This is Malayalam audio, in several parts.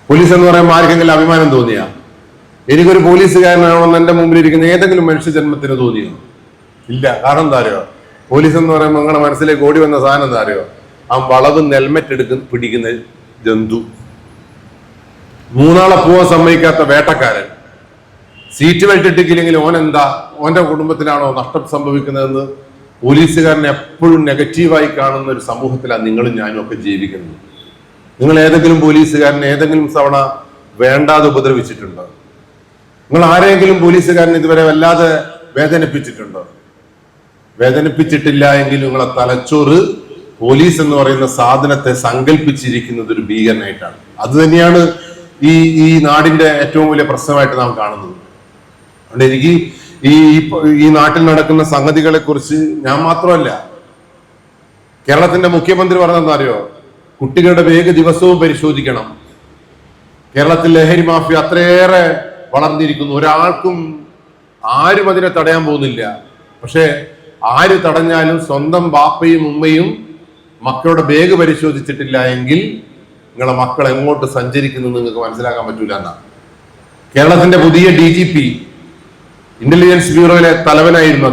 പോലീസ് എന്ന് പറയുമ്പോൾ ആർക്കെങ്കിലും അഭിമാനം തോന്നിയ? എനിക്കൊരു പോലീസുകാരനാണെന്ന് എന്റെ മുമ്പിൽ ഇരിക്കുന്ന ഏതെങ്കിലും മനുഷ്യ ജന്മത്തിന് തോന്നിയോ? ഇല്ല. കാരണം എന്താ അറിയോ? പോലീസ് എന്ന് പറയുമ്പോൾ നിങ്ങളുടെ മനസ്സിലേക്ക് ഓടി വന്ന സാധനം എന്താ അറിയോ? ആ വളവ് നെൽമെറ്റ് പിടിക്കുന്ന ജന്തു, മൂന്നാളെ പോവാൻ സമ്മതിക്കാത്ത വേട്ടക്കാരൻ, സീറ്റ് ബെൽറ്റ് ഇട്ടില്ലെങ്കിൽ ഓന്റെ കുടുംബത്തിലാണോ നഷ്ടം സംഭവിക്കുന്നതെന്ന് പോലീസുകാരനെ എപ്പോഴും നെഗറ്റീവായി കാണുന്ന ഒരു സമൂഹത്തിലാണ് നിങ്ങളും ഞാനും ഒക്കെ ജീവിക്കുന്നത്. നിങ്ങൾ ഏതെങ്കിലും പോലീസുകാരനെ ഏതെങ്കിലും തവണ വേണ്ടാതെ ഉപദ്രവിച്ചിട്ടുണ്ടോ? നിങ്ങൾ ആരെങ്കിലും പോലീസുകാരനെ ഇതുവരെ വല്ലാതെ വേദനിപ്പിച്ചിട്ടുണ്ടോ? വേദനിപ്പിച്ചിട്ടില്ല എങ്കിൽ നിങ്ങളെ തലച്ചോറ് പോലീസ് എന്ന് പറയുന്ന സാധനത്തെ സങ്കല്പിച്ചിരിക്കുന്നത് ഒരു ഭീകരനായിട്ടാണ്. അത് തന്നെയാണ് ഈ നാടിന്റെ ഏറ്റവും വലിയ പ്രശ്നമായിട്ട് നാം കാണുന്നത്. അതുകൊണ്ട് എനിക്ക് ഈ നാട്ടിൽ നടക്കുന്ന സംഗതികളെ കുറിച്ച് ഞാൻ മാത്രമല്ല, കേരളത്തിന്റെ മുഖ്യമന്ത്രി പറഞ്ഞതെന്ന് അറിയോ? കുട്ടികളുടെ ബാഗ് ദിവസവും പരിശോധിക്കണം. കേരളത്തിൽ ലഹരി മാഫിയ അത്രയേറെ വളർന്നിരിക്കുന്നു. ഒരാൾക്കും ആരും അതിനെ തടയാൻ പോകുന്നില്ല. പക്ഷെ ആര് തടഞ്ഞാലും സ്വന്തം ബാപ്പയും ഉമ്മയും മക്കളുടെ ബാഗ് പരിശോധിച്ചിട്ടില്ല എങ്കിൽ നിങ്ങളെ മക്കൾ എങ്ങോട്ട് സഞ്ചരിക്കുന്നു നിങ്ങൾക്ക് മനസ്സിലാക്കാൻ പറ്റൂല എന്നാണ്. കേരളത്തിന്റെ പുതിയ DGP, ഇന്റലിജൻസ് ബ്യൂറോയിലെ തലവനായിരുന്നു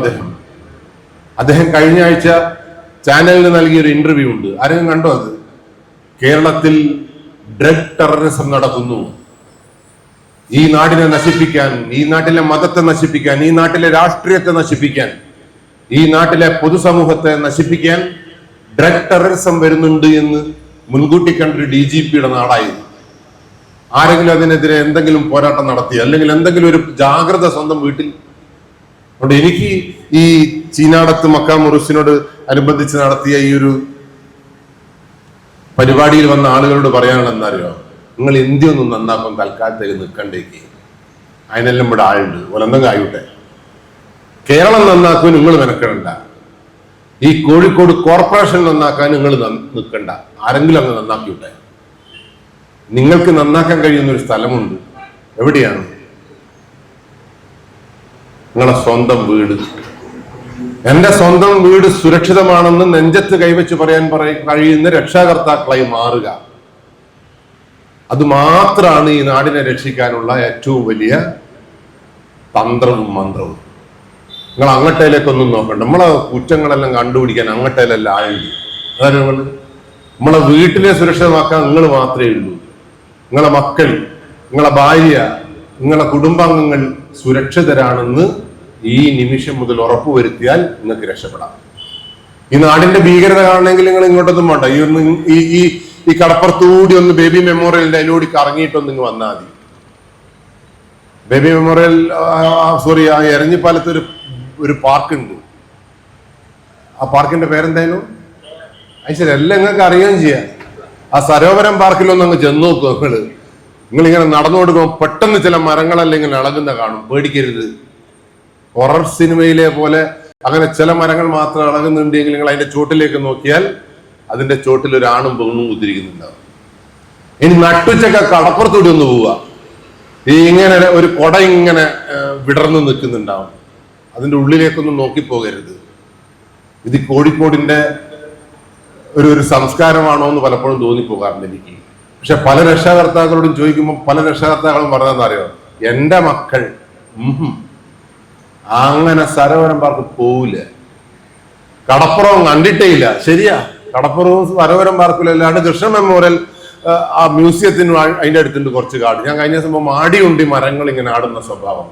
അദ്ദേഹം കഴിഞ്ഞ ആഴ്ച ചാനലിന് നൽകിയൊരു ഇന്റർവ്യൂ ഉണ്ട്. ആരെങ്കിലും കണ്ടോ അത്? കേരളത്തിൽ ഡ്രഗ് ടെററിസം നടക്കുന്നു. ഈ നാടിനെ നശിപ്പിക്കാൻ, ഈ നാട്ടിലെ മതത്തെ നശിപ്പിക്കാൻ, ഈ നാട്ടിലെ രാഷ്ട്രീയത്തെ നശിപ്പിക്കാൻ, ഈ നാട്ടിലെ പൊതുസമൂഹത്തെ നശിപ്പിക്കാൻ ഡ്രഗ് ടെററിസം വരുന്നുണ്ട് എന്ന് മുൻകൂട്ടി കണ്ടൊരു DGPയുടെ നാടായിരുന്നു. ആരെങ്കിലും അതിനെതിരെ എന്തെങ്കിലും പോരാട്ടം നടത്തി അല്ലെങ്കിൽ എന്തെങ്കിലും ഒരു ജാഗ്രത സ്വന്തം വീട്ടിൽ? അതുകൊണ്ട് എനിക്ക് ഈ ചീനാടത്ത് മക്ക മുറുസിനോട് അനുബന്ധിച്ച് നടത്തിയ ഈ ഒരു പരിപാടിയിൽ വന്ന ആളുകളോട് പറയാനുള്ളത് എന്താ? നിങ്ങൾ ഇന്ത്യ ഒന്നും നന്നാക്കാൻ തൽക്കാലത്തേക്ക് നിൽക്കണ്ടേക്ക്. അതിനെല്ലാം ഇവിടെ ആളുണ്ട്, ഒലെന്തെങ്കിലും ആയിട്ടെ. കേരളം നന്നാക്കാൻ നിങ്ങൾ മെനക്കെടണ്ട. ഈ കോഴിക്കോട് കോർപ്പറേഷൻ നന്നാക്കാൻ നിങ്ങൾ നിൽക്കണ്ട. ആരെങ്കിലും അങ്ങ് നന്നാക്കിവിട്ടെ. നിങ്ങൾക്ക് നന്നാക്കാൻ കഴിയുന്ന ഒരു സ്ഥലമുണ്ട്. എവിടെയാണ്? നിങ്ങളെ സ്വന്തം വീട്. എന്റെ സ്വന്തം വീട് സുരക്ഷിതമാണെന്ന് നെഞ്ചത്ത് കൈവച്ച് പറയാൻ കഴിയുന്ന രക്ഷാകർത്താക്കളായി മാറുക. അത് മാത്രമാണ് ഈ നാടിനെ രക്ഷിക്കാനുള്ള ഏറ്റവും വലിയ തന്ത്രവും മന്ത്രവും. നിങ്ങൾ അങ്ങട്ടയിലേക്കൊന്നും നോക്കണ്ട. നമ്മളെ കുറ്റങ്ങളെല്ലാം കണ്ടുപിടിക്കാൻ അങ്ങട്ടയിലല്ല ആയുണ്ട്. അതാണ് നമ്മളെ വീട്ടിനെ സുരക്ഷിതമാക്കാൻ നിങ്ങൾ മാത്രമേ ഉള്ളൂ. നിങ്ങളെ മക്കൾ, നിങ്ങളെ ഭാര്യ, നിങ്ങളെ കുടുംബാംഗങ്ങൾ സുരക്ഷിതരാണെന്ന് ഈ നിമിഷം മുതൽ ഉറപ്പുവരുത്തിയാൽ നിങ്ങൾക്ക് രക്ഷപ്പെടാം. ഈ നാടിന്റെ ഭീകരത കാണണമെങ്കിൽ നിങ്ങൾ ഇങ്ങോട്ടൊന്നും വേണ്ട. ഈ കടപ്പുറത്തുകൂടി ഒന്ന് ബേബി മെമ്മോറിയലിന്റെ അതിലൂടെ കറങ്ങിയിട്ടൊന്ന് നിങ്ങൾ വന്നാൽ മതി. ബേബി മെമ്മോറിയൽ ആ എരഞ്ഞിപ്പാലത്ത് ഒരു പാർക്കുണ്ട്. ആ പാർക്കിന്റെ പേരെന്തായാലും ശരി, എല്ലാം നിങ്ങൾക്ക് അറിയുകയും ചെയ്യാം. ആ സരോവരം പാർക്കിലൊന്നും അങ്ങ് ചെന്ന് നോക്കുക. നിങ്ങളിങ്ങനെ നടന്നു കൊടുക്കുമ്പോൾ പെട്ടെന്ന് ചില മരങ്ങളെല്ലാം ഇങ്ങനെ ഇളകുന്ന കാണും. പേടിക്കരുത്. ഹൊറർ സിനിമയിലെ പോലെ അങ്ങനെ ചില മരങ്ങൾ മാത്രം ഇളകുന്നുണ്ടെങ്കിൽ നിങ്ങൾ അതിന്റെ ചോട്ടിലേക്ക് നോക്കിയാൽ അതിന്റെ ചോട്ടിൽ ഒരു ആണും പെണ്ണും കുത്തിരിക്കുന്നുണ്ടാവും. ഇനി നട്ടുച്ചൊക്കെ കടപ്പുറത്തൂടി ഒന്ന് പോവുക, ഇങ്ങനെ ഒരു കൊട ഇങ്ങനെ വിടർന്ന് നിൽക്കുന്നുണ്ടാവും. അതിന്റെ ഉള്ളിലേക്കൊന്നും നോക്കിപ്പോകരുത്. ഇത് കോഴിക്കോടിന്റെ ഒരു സംസ്കാരമാണോ എന്ന് പലപ്പോഴും തോന്നിപ്പോകാറുണ്ട് എനിക്ക്. പക്ഷെ പല രക്ഷാകർത്താക്കളോടും ചോദിക്കുമ്പോൾ പല രക്ഷാകർത്താക്കളും പറഞ്ഞതെന്ന് അറിയോ? എന്റെ മക്കൾ അങ്ങനെ സരോവരം പാർക്ക് പോവില്ല. കടപ്പുറവും കണ്ടിട്ടേ ഇല്ല. ശരിയാ, കടപ്പുറവും സരോവരം പാർക്കിലും അല്ലാണ്ട് കൃഷ്ണ മെമ്മോറിയൽ ആ മ്യൂസിയത്തിന് അതിന്റെ അടുത്തുണ്ട് കുറച്ച് കാട്. ഞാൻ കഴിഞ്ഞ ദിവസം മാടിയുണ്ട് മരങ്ങൾ ഇങ്ങനെ ആടുന്ന സ്വഭാവം.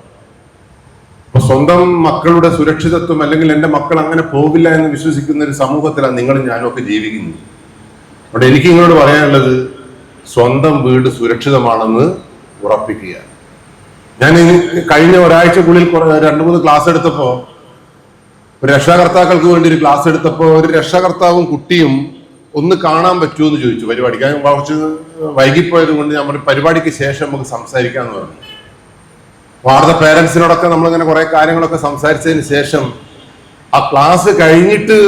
അപ്പൊ സ്വന്തം മക്കളുടെ സുരക്ഷിതത്വം അല്ലെങ്കിൽ എന്റെ മക്കൾ അങ്ങനെ പോകില്ല എന്ന് വിശ്വസിക്കുന്ന ഒരു സമൂഹത്തിലാണ് നിങ്ങളും ഞാനും ഒക്കെ ജീവിക്കുന്നത്. അവിടെ എനിക്ക് നിങ്ങളോട് പറയാനുള്ളത്, സ്വന്തം വീട് സുരക്ഷിതമാണെന്ന് ഉറപ്പിക്കുക. ഞാൻ കഴിഞ്ഞ ഒരാഴ്ചക്കുള്ളിൽ 2-3 ക്ലാസ് എടുത്തപ്പോ, ഒരു രക്ഷാകർത്താക്കൾക്ക് വേണ്ടി ഒരു ക്ലാസ് എടുത്തപ്പോ ഒരു രക്ഷാകർത്താവും കുട്ടിയും ഒന്ന് കാണാൻ പറ്റുമോ എന്ന് ചോദിച്ചു. പരിപാടിക്ക് ഞാൻ കുറച്ച് വൈകിപ്പോയത് കൊണ്ട് ഞാൻ പരിപാടിക്ക് ശേഷം നമുക്ക് സംസാരിക്കാന്ന് പറഞ്ഞു. വാർത്ത പേരൻസിനോടൊക്കെ നമ്മളിങ്ങനെ കുറെ കാര്യങ്ങളൊക്കെ സംസാരിച്ചതിന് ശേഷം ആ ക്ലാസ് കഴിഞ്ഞിട്ട്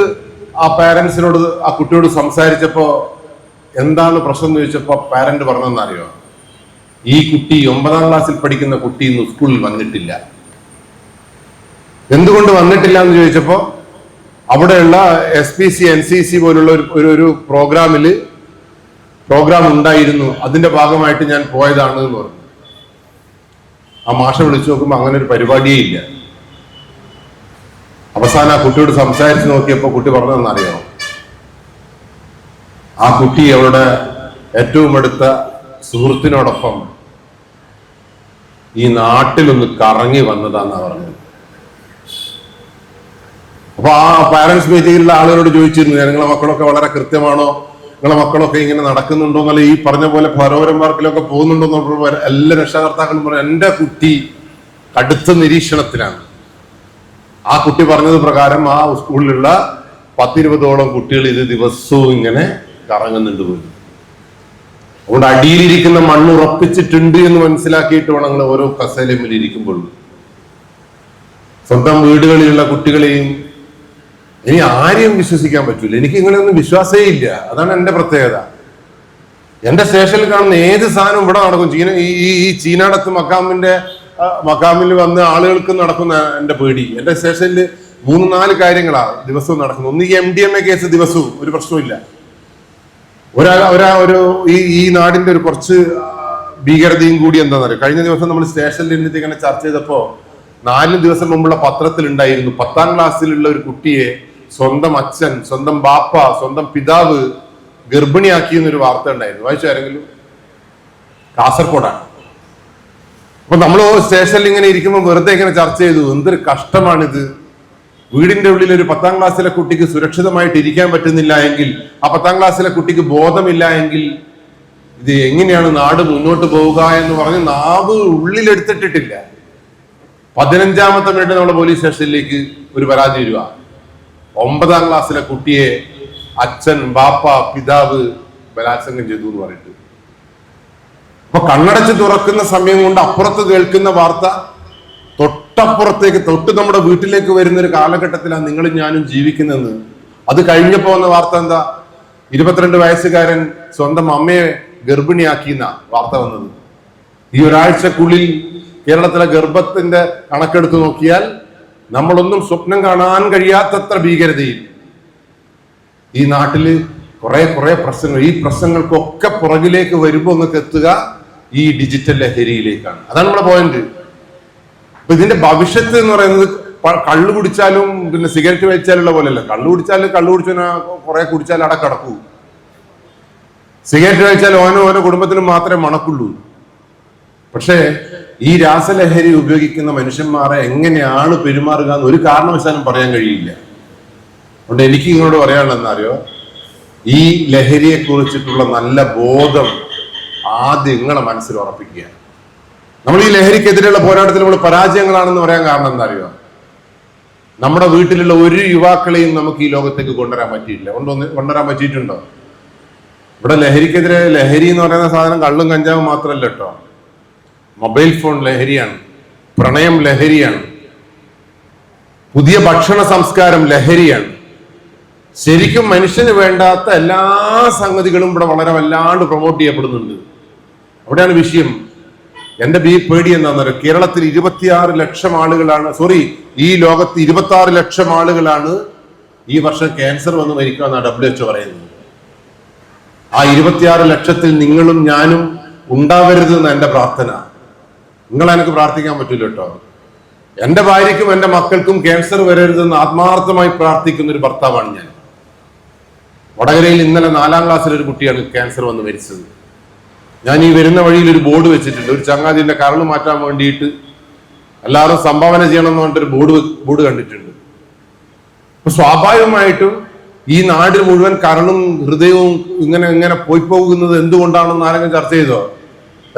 ആ പേരൻസിനോട് ആ കുട്ടിയോട് സംസാരിച്ചപ്പോ എന്താണ് പ്രശ്നം എന്ന് ചോദിച്ചപ്പോ പാരന്റ് പറഞ്ഞതെന്നറിയോ? ഈ കുട്ടി 9ാം ക്ലാസ്സിൽ പഠിക്കുന്ന കുട്ടി ഇന്ന് സ്കൂളിൽ വന്നിട്ടില്ല. എന്തുകൊണ്ട് വന്നിട്ടില്ല എന്ന് ചോദിച്ചപ്പോ അവിടെയുള്ള SPC NCC പോലുള്ള ഒരു പ്രോഗ്രാമിൽ പ്രോഗ്രാം ഉണ്ടായിരുന്നു, അതിന്റെ ഭാഗമായിട്ട് ഞാൻ പോയതാണ് എന്ന് പറഞ്ഞു. ആ മാഷ വിളിച്ചു നോക്കുമ്പോൾ അങ്ങനെ ഒരു പരിപാടിയേ ഇല്ല. അവസാനം ആ കുട്ടിയോട് സംസാരിച്ച് നോക്കിയപ്പോൾ കുട്ടി പറഞ്ഞതെന്നറിയാമോ? ആ കുട്ടി അവളുടെ ഏറ്റവും അടുത്ത സുഹൃത്തിനോടൊപ്പം ഈ നാട്ടിലൊന്ന് കറങ്ങി വന്നതാന്നാ പറഞ്ഞത്. അപ്പൊ ആ പാരന്റ്സ് മീറ്റിംഗിലുള്ള ആളുകളോട് ചോദിച്ചിരുന്നു, നിങ്ങളെ മക്കളൊക്കെ വളരെ കൃത്യമാണോ, നിങ്ങളെ മക്കളൊക്കെ ഇങ്ങനെ നടക്കുന്നുണ്ടോ എന്നല്ല, ഈ പറഞ്ഞ പോലെ ഫറോവരം പാർക്കിലൊക്കെ പോകുന്നുണ്ടോ എന്നപ്പോൾ എല്ലാ രക്ഷകർത്താക്കളും പറഞ്ഞു എന്റെ കുട്ടി കടുത്ത നിരീക്ഷണത്തിലാണ്. ആ കുട്ടി പറഞ്ഞത് പ്രകാരം ആ സ്കൂളിലുള്ള 10-20ഓളം കുട്ടികൾ ഇത് ദിവസവും ഇങ്ങനെ കറങ്ങുന്നുണ്ട് പോലും. അതുകൊണ്ട് അടിയിലിരിക്കുന്ന മണ്ണ് ഉറപ്പിച്ചിട്ടുണ്ട് എന്ന് മനസ്സിലാക്കിയിട്ട് വേണം നിങ്ങൾ ഓരോ കസേലയിൽ ഇരിക്കുമ്പോൾ. സ്വന്തം വീടുകളിലുള്ള കുട്ടികളെയും ഇനി ആരെയും വിശ്വസിക്കാൻ പറ്റൂല. എനിക്ക് ഇങ്ങനെയൊന്നും വിശ്വാസമേ ഇല്ല. അതാണ് എന്റെ പ്രത്യേകത. എന്റെ സ്റ്റേഷനിൽ കാണുന്ന ഏത് സാധനവും ഇവിടെ നടക്കും. ഈ ചീനാടത്ത് മക്കാമിൽ വന്ന് ആളുകൾക്ക് നടക്കുന്ന എന്റെ പേടി. എന്റെ സ്റ്റേഷനിൽ 3-4 കാര്യങ്ങളാ ദിവസവും നടക്കുന്നത്. ഒന്ന് ഈ MDMA കേസ് ദിവസവും ഒരു പ്രശ്നമില്ല. ഈ നാടിന്റെ ഒരു കുറച്ച് ഭീകരതയും കൂടി എന്താണെന്ന് അറിയാം. കഴിഞ്ഞ ദിവസം നമ്മൾ സ്റ്റേഷനിൽ ഇരുന്നിട്ട് ഇങ്ങനെ ചർച്ച ചെയ്തപ്പോ 4 ദിവസം മുമ്പുള്ള പത്രത്തിലുണ്ടായിരുന്നു 10ാം ക്ലാസ്സിലുള്ള ഒരു കുട്ടിയെ സ്വന്തം അച്ഛൻ, സ്വന്തം ബാപ്പ, സ്വന്തം പിതാവ് ഗർഭിണിയാക്കി എന്നൊരു വാർത്ത ഉണ്ടായിരുന്നു. വായിച്ചു ആരെങ്കിലും? കാസർഗോഡാണ്. അപ്പൊ നമ്മൾ സ്റ്റേഷനിൽ ഇങ്ങനെ ഇരിക്കുമ്പോൾ വെറുതെ ഇങ്ങനെ ചർച്ച ചെയ്തു, എന്തൊരു കഷ്ടമാണിത്. വീടിന്റെ ഉള്ളിൽ ഒരു 10ാം ക്ലാസ്സിലെ കുട്ടിക്ക് സുരക്ഷിതമായിട്ട് ഇരിക്കാൻ പറ്റുന്നില്ല എങ്കിൽ, ആ 10ാം ക്ലാസ്സിലെ കുട്ടിക്ക് ബോധമില്ല എങ്കിൽ ഇത് എങ്ങനെയാണ് നാട് മുന്നോട്ട് പോവുക എന്ന് പറഞ്ഞ് നാവ് ഉള്ളിലെടുത്തിട്ടിട്ടില്ല. 15ാമത്തെ മിനിറ്റ് നമ്മുടെ പോലീസ് സ്റ്റേഷനിലേക്ക് ഒരു പരാതി വരിക, 9ാം ക്ലാസ്സിലെ കുട്ടിയെ അച്ഛൻ, ബാപ്പ, പിതാവ് ബലാത്സംഗം ചെയ്തു എന്ന് പറഞ്ഞിട്ട്. അപ്പൊ കണ്ണടച്ച് തുറക്കുന്ന സമയം കൊണ്ട് അപ്പുറത്ത് കേൾക്കുന്ന വാർത്ത തൊട്ടപ്പുറത്തേക്ക്, നമ്മുടെ വീട്ടിലേക്ക് വരുന്ന ഒരു കാലഘട്ടത്തിലാണ് നിങ്ങളും ഞാനും ജീവിക്കുന്നതെന്ന്. അത് കഴിഞ്ഞപ്പോ വന്ന വാർത്ത എന്താ? 22 വയസ്സുകാരൻ സ്വന്തം അമ്മയെ ഗർഭിണിയാക്കിയെന്ന വാർത്ത വന്നത്. ഈ ഒരാഴ്ചക്കുള്ളിൽ കേരളത്തിലെ ഗർഭത്തിന്റെ കണക്കെടുത്ത് നോക്കിയാൽ നമ്മളൊന്നും സ്വപ്നം കാണാൻ കഴിയാത്തത്ര ഭീകരതയിൽ ഈ നാട്ടില് കുറെ പ്രശ്നങ്ങൾ. ഈ പ്രശ്നങ്ങൾക്കൊക്കെ പുറകിലേക്ക് വരുമ്പോൾ നിങ്ങൾക്ക് എത്തുക ഈ ഡിജിറ്റൽ ലഹരിയിലേക്കാണ്. അതാണ് നമ്മുടെ പോയിന്റ്. അപ്പൊ ഇതിന്റെ ഭവിഷ്യത്ത് എന്ന് പറയുന്നത് കള്ളു കുടിച്ചാലും പിന്നെ സിഗരറ്റ് വലിച്ചാലുള്ള പോലെയല്ല. കള്ളു കുടിച്ചു കുറെ കുടിച്ചാൽ അടക്കടക്കൂ. സിഗരറ്റ് കഴിച്ചാൽ ഓരോ കുടുംബത്തിനും മാത്രമേ മണക്കുള്ളൂ. പക്ഷേ ഈ രാസലഹരി ഉപയോഗിക്കുന്ന മനുഷ്യന്മാരെ എങ്ങനെയാണ് പെരുമാറുക എന്ന് ഒരു കാരണവശാലും പറയാൻ കഴിയില്ല. അതുകൊണ്ട് എനിക്ക് നിങ്ങളോട് പറയാനുള്ളതെന്നറിയോ, ഈ ലഹരിയെ കുറിച്ചിട്ടുള്ള നല്ല ബോധം ആദ്യം നിങ്ങളെ മനസ്സിൽ ഉറപ്പിക്കുക. നമ്മൾ ഈ ലഹരിക്കെതിരെയുള്ള പോരാട്ടത്തിൽ നമ്മൾ പരാജയങ്ങളാണെന്ന് പറയാൻ കാരണം എന്താ അറിയോ? നമ്മുടെ വീട്ടിലുള്ള ഒരു യുവാക്കളെയും നമുക്ക് ഈ ലോകത്തേക്ക് കൊണ്ടുവരാൻ പറ്റിയില്ല. കൊണ്ടുവരാൻ പറ്റിയിട്ടുണ്ടോ? ഇവിടെ ലഹരിക്കെതിരെ, ലഹരി എന്ന് പറയുന്ന സാധനം കള്ളും കഞ്ചാവും മാത്രമല്ല കേട്ടോ. മൊബൈൽ ഫോൺ ലഹരിയാണ്, പ്രണയം ലഹരിയാണ്, പുതിയ ഭക്ഷണ സംസ്കാരം ലഹരിയാണ്. ശരിക്കും മനുഷ്യന് വേണ്ടാത്ത എല്ലാ സംഗതികളും ഇവിടെ വളരെ വല്ലാണ്ട് പ്രൊമോട്ട് ചെയ്യപ്പെടുന്നുണ്ട്. അവിടെയാണ് വിഷയം. എന്റെ പേടി എന്താണെന്നറിയോ? കേരളത്തിൽ 26 ലക്ഷം ആളുകളാണ്, ഈ ലോകത്ത് 26 ലക്ഷം ആളുകളാണ് ഈ വർഷം ക്യാൻസർ വന്ന് മരിക്കുമെന്നാണ് WHO പറയുന്നത്. ആ 26 ലക്ഷത്തിൽ നിങ്ങളും ഞാനും ഉണ്ടാവരുത് എന്ന് എന്റെ പ്രാർത്ഥന. എനിക്ക് പ്രാർത്ഥിക്കാൻ പറ്റില്ല കേട്ടോ. എന്റെ ഭാര്യയ്ക്കും എന്റെ മക്കൾക്കും ക്യാൻസർ വരരുതെന്ന് ആത്മാർത്ഥമായി പ്രാർത്ഥിക്കുന്ന ഒരു ഭർത്താവാണ് ഞാൻ. വടകരയിൽ ഇന്നലെ 4ാം ക്ലാസ്സിൽ ഒരു കുട്ടിയാണ് ക്യാൻസർ വന്ന് മരിച്ചത്. ഞാൻ ഈ വരുന്ന വഴിയിൽ ഒരു ബോർഡ് വെച്ചിട്ടുണ്ട്. ഒരു ചങ്ങാതിന്റെ കരൾ മാറ്റാൻ വേണ്ടിയിട്ട് എല്ലാവരും സംഭാവന ചെയ്യണം എന്ന് പറഞ്ഞിട്ടൊരു ബോർഡ് കണ്ടിട്ടുണ്ട്. അപ്പൊ സ്വാഭാവികമായിട്ടും ഈ നാട് മുഴുവൻ കരളും ഹൃദയവും ഇങ്ങനെ പോയി പോകുന്നത് എന്തുകൊണ്ടാണെന്ന് ആരെങ്കിലും ചർച്ച ചെയ്തോ?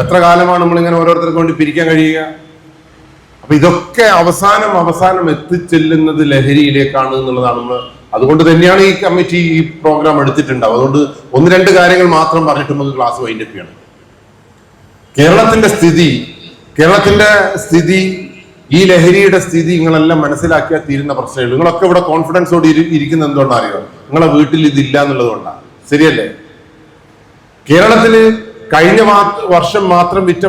എത്ര കാലമാണ് നമ്മളിങ്ങനെ ഓരോരുത്തർക്ക് വേണ്ടി പിരിക്കാൻ കഴിയുക? അപ്പൊ ഇതൊക്കെ അവസാനം എത്തിച്ചെല്ലുന്നത് ലഹരിയിലേക്കാണ് എന്നുള്ളതാണ് നമ്മൾ. അതുകൊണ്ട് തന്നെയാണ് ഈ കമ്മിറ്റി ഈ പ്രോഗ്രാം എടുത്തിട്ടുണ്ടാവും. അതുകൊണ്ട് 1-2 കാര്യങ്ങൾ മാത്രം പറഞ്ഞിട്ട് നമുക്ക് ക്ലാസ് വൈൻഡപ്പ് ചെയ്യണം. കേരളത്തിന്റെ സ്ഥിതി, ഈ ലഹരിയുടെ സ്ഥിതി നിങ്ങളെല്ലാം മനസ്സിലാക്കിയാൽ തീരുന്ന പ്രശ്നമുള്ളൂ. നിങ്ങളൊക്കെ ഇവിടെ കോൺഫിഡൻസോട് ഇരിക്കുന്ന എന്തുകൊണ്ടാണ് അറിയോ? നിങ്ങളെ വീട്ടിൽ ഇതില്ല എന്നുള്ളത് കൊണ്ടാണ്. ശരിയല്ലേ? കേരളത്തില് കഴിഞ്ഞ വർഷം മാത്രം വിറ്റ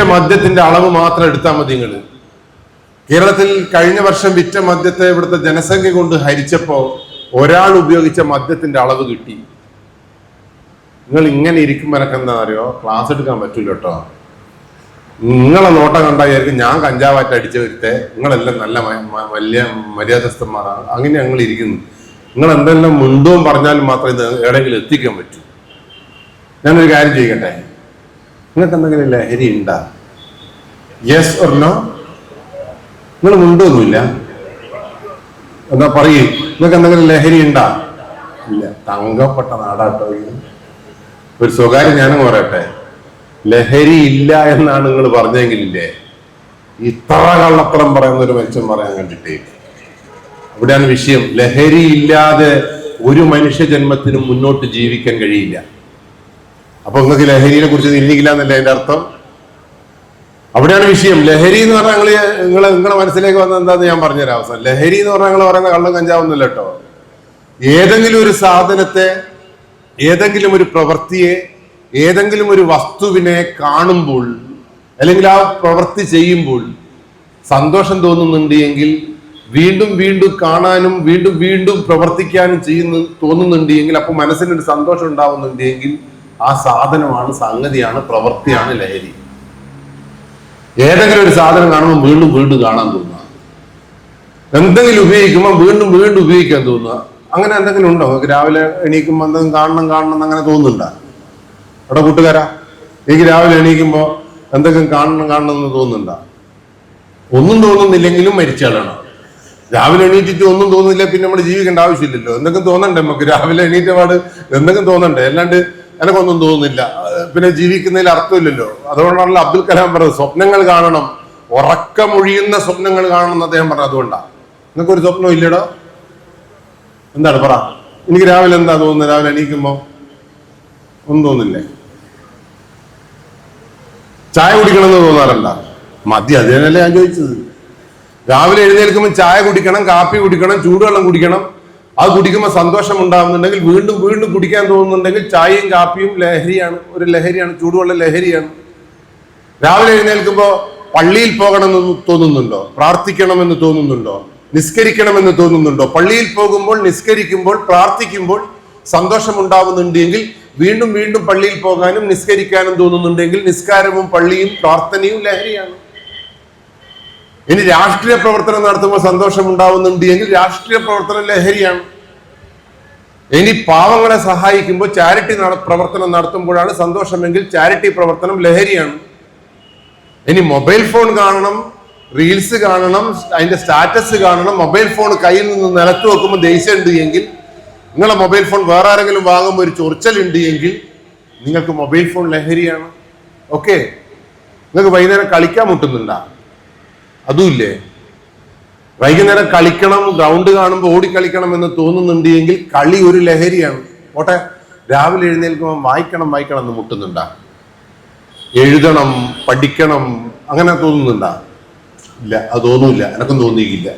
മദ്യത്തിന്റെ അളവ് മാത്രം എടുത്താൽ മതി. കേരളത്തിൽ കഴിഞ്ഞ വർഷം വിറ്റ മദ്യത്തെ ഇവിടുത്തെ ജനസംഖ്യ കൊണ്ട് ഹരിച്ചപ്പോ ഒരാൾ ഉപയോഗിച്ച മദ്യത്തിന്റെ അളവ് കിട്ടി. നിങ്ങൾ ഇങ്ങനെ ഇരിക്കുമ്പോൾ എനക്ക് എന്താ അറിയോ, ക്ലാസ് എടുക്കാൻ പറ്റൂല കേട്ടോ. നിങ്ങളെ നോട്ടം കണ്ടായിരിക്കും ഞാൻ കഞ്ചാവാറ്റ് അടിച്ചു വരുത്തേ, നിങ്ങളെല്ലാം നല്ല വലിയ മര്യാദസ്ഥന്മാരാണ്, അങ്ങനെ ഞങ്ങൾ ഇരിക്കുന്നു. നിങ്ങൾ എന്തെല്ലാം മുൻപും പറഞ്ഞാലും മാത്രമേ ഇത് എവിടെയെങ്കിലും എത്തിക്കാൻ പറ്റൂ. ഞാനൊരു കാര്യം ചെയ്യട്ടെ, നിങ്ങൾക്ക് എന്തെങ്കിലും ലഹരി ഉണ്ടാ? Yes or no? നിങ്ങൾ മുണ്ടൊന്നുമില്ല, എന്താ പറയൂ, നിങ്ങൾക്ക് എന്തെങ്കിലും ലഹരി ഉണ്ടാ? ഇല്ല. തങ്കപ്പെട്ട നാടാട്ടോ ഇത്. ഒരു സ്വകാര്യം ഞാനും പറയട്ടെ, ലഹരി ഇല്ല എന്നാണ് നിങ്ങൾ പറഞ്ഞെങ്കിലില്ലേ, ഇത്ര കള്ളത്തരം പറയുന്ന ഒരു മനുഷ്യൻ പറയാൻ കണ്ടിട്ടേ. അവിടെയാണ് വിഷയം. ലഹരി ഇല്ലാതെ ഒരു മനുഷ്യ ജന്മത്തിനും മുന്നോട്ട് ജീവിക്കാൻ കഴിയില്ല. അപ്പൊ നിങ്ങൾക്ക് ലഹരിയെ കുറിച്ച് തിരിഞ്ഞില്ല എന്നല്ലേ അതിന്റെ അർത്ഥം? അവിടെയാണ് വിഷയം. ലഹരി എന്ന് പറഞ്ഞാൽ നിങ്ങളെ മനസ്സിലേക്ക് വന്നത് എന്താന്ന് ഞാൻ പറഞ്ഞുതരാം അവസാനം. ലഹരി എന്ന് പറഞ്ഞാൽ നിങ്ങൾ പറയുന്ന കള്ളും കഞ്ചാവൊന്നുമില്ല കേട്ടോ. ഏതെങ്കിലും ഒരു സാധനത്തെ, ഏതെങ്കിലും ഒരു പ്രവൃത്തിയെ, ഏതെങ്കിലും ഒരു വസ്തുവിനെ കാണുമ്പോൾ അല്ലെങ്കിൽ ആ പ്രവൃത്തി ചെയ്യുമ്പോൾ സന്തോഷം തോന്നുന്നുണ്ട് എങ്കിൽ, വീണ്ടും വീണ്ടും കാണാനും വീണ്ടും വീണ്ടും പ്രവർത്തിക്കാനും തോന്നുന്നുണ്ട് എങ്കിൽ, അപ്പൊ മനസ്സിനൊരു സന്തോഷം ഉണ്ടാവുന്നുണ്ട് എങ്കിൽ ആ സാധനമാണ്, സംഗതിയാണ്, പ്രവൃത്തിയാണ് ലഹരി. ഏതെങ്കിലും ഒരു സാധനം കാണുമ്പോൾ വീണ്ടും വീണ്ടും കാണാൻ തോന്നുക, എന്തെങ്കിലും ഉപയോഗിക്കുമ്പോൾ വീണ്ടും വീണ്ടും ഉപയോഗിക്കാൻ തോന്നുക, അങ്ങനെ എന്തെങ്കിലും ഉണ്ടോ? രാവിലെ എണീക്കുമ്പോൾ എന്തെങ്കിലും കാണണം അങ്ങനെ തോന്നുന്നുണ്ടോ? അവിടെ കൂട്ടുകാരാ, എനിക്ക് രാവിലെ എണീക്കുമ്പോൾ എന്തെങ്കിലും കാണണം എന്ന് തോന്നുന്നുണ്ടോ? ഒന്നും തോന്നുന്നില്ലെങ്കിലും മരിച്ചാളാണ്. രാവിലെ എണീറ്റിട്ട് ഒന്നും തോന്നുന്നില്ല, പിന്നെ നമ്മൾ ജീവിക്കേണ്ട ആവശ്യമില്ലല്ലോ. എന്തെങ്കിലും തോന്നണ്ടേ നമുക്ക്? രാവിലെ എണീറ്റ പാട് എന്തെങ്കിലും തോന്നണ്ടേ? അല്ലാണ്ട് എനക്കൊന്നും തോന്നുന്നില്ല, പിന്നെ ജീവിക്കുന്നതിൽ അർത്ഥമില്ലല്ലോ. അതുകൊണ്ടാണല്ലോ അബ്ദുൽ കലാം പറഞ്ഞത് സ്വപ്നങ്ങൾ കാണണം, ഉറക്കമൊഴിയുന്ന സ്വപ്നങ്ങൾ കാണണം എന്ന് അദ്ദേഹം പറഞ്ഞത്. അതുകൊണ്ടാ. നിങ്ങൾക്കൊരു സ്വപ്നം ഇല്ലടോ? എന്താണ് പറ? എനിക്ക് രാവിലെ എന്താ തോന്നുന്നത്? രാവിലെ എണീക്കുമ്പോ ഒന്നും തോന്നില്ലേ? ചായ കുടിക്കണമെന്ന് തോന്നാറുണ്ടാ? മതി, അത് തന്നെയല്ലേ ഞാൻ ചോദിച്ചത്. രാവിലെ എഴുന്നേൽക്കുമ്പോൾ ചായ കുടിക്കണം, കാപ്പി കുടിക്കണം, ചൂടുവെള്ളം കുടിക്കണം. അത് കുടിക്കുമ്പോൾ സന്തോഷം ഉണ്ടാവുന്നുണ്ടെങ്കിൽ, വീണ്ടും വീണ്ടും കുടിക്കാൻ തോന്നുന്നുണ്ടെങ്കിൽ, ചായയും കാപ്പിയും ലഹരിയാണ്, ഒരു ലഹരിയാണ്, ചൂടുവെള്ളം ലഹരിയാണ്. രാവിലെ എഴുന്നേൽക്കുമ്പോൾ പള്ളിയിൽ പോകണമെന്ന് തോന്നുന്നുണ്ടോ? പ്രാർത്ഥിക്കണമെന്ന് തോന്നുന്നുണ്ടോ? നിസ്കരിക്കണമെന്ന് തോന്നുന്നുണ്ടോ? പള്ളിയിൽ പോകുമ്പോൾ, നിസ്കരിക്കുമ്പോൾ, പ്രാർത്ഥിക്കുമ്പോൾ സന്തോഷം ഉണ്ടാവുന്നുണ്ട് എങ്കിൽ, വീണ്ടും വീണ്ടും പള്ളിയിൽ പോകാനും നിസ്കരിക്കാനും തോന്നുന്നുണ്ടെങ്കിൽ, നിസ്കാരവും പള്ളിയും പ്രാർത്ഥനയും ലഹരിയാണ്. ഇനി രാഷ്ട്രീയ പ്രവർത്തനം നടത്തുമ്പോൾ സന്തോഷം ഉണ്ടാവുന്നുണ്ട് എങ്കിൽ, രാഷ്ട്രീയ പ്രവർത്തനം ലഹരിയാണ്. ഇനി പാവങ്ങളെ സഹായിക്കുമ്പോൾ, ചാരിറ്റി പ്രവർത്തനം നടത്തുമ്പോഴാണ് സന്തോഷമെങ്കിൽ, ചാരിറ്റി പ്രവർത്തനം ലഹരിയാണ്. ഇനി മൊബൈൽ ഫോൺ കാണണം, റീൽസ് കാണണം, അതിന്റെ സ്റ്റാറ്റസ് കാണണം, മൊബൈൽ ഫോൺ കയ്യിൽ നിന്ന് നിലത്ത് വെക്കുമ്പോൾ ദേഷ്യം ഉണ്ട് എങ്കിൽ, നിങ്ങളെ മൊബൈൽ ഫോൺ വേറെ ആരെങ്കിലും വാങ്ങുമ്പോൾ ഒരു ചൊറിച്ചലുണ്ട് എങ്കിൽ, നിങ്ങൾക്ക് മൊബൈൽ ഫോൺ ലഹരിയാണ്. ഓക്കെ, നിങ്ങൾക്ക് വൈകുന്നേരം കളിക്കാൻ മുട്ടുന്നുണ്ടാ? അതുമില്ലേ? വൈകുന്നേരം കളിക്കണം, ഗ്രൗണ്ട് കാണുമ്പോൾ ഓടിക്കളിക്കണം എന്ന് തോന്നുന്നുണ്ട് എങ്കിൽ കളി ഒരു ലഹരിയാണ്. ഓട്ടെ, രാവിലെ എഴുന്നേൽക്കുമ്പോൾ വായിക്കണം എന്ന് മുട്ടുന്നുണ്ടാ? എഴുതണം, പഠിക്കണം അങ്ങനെ തോന്നുന്നുണ്ടാ? ഇല്ല, അത് തോന്നൂല്ല. എനക്കും തോന്നിയില്ല.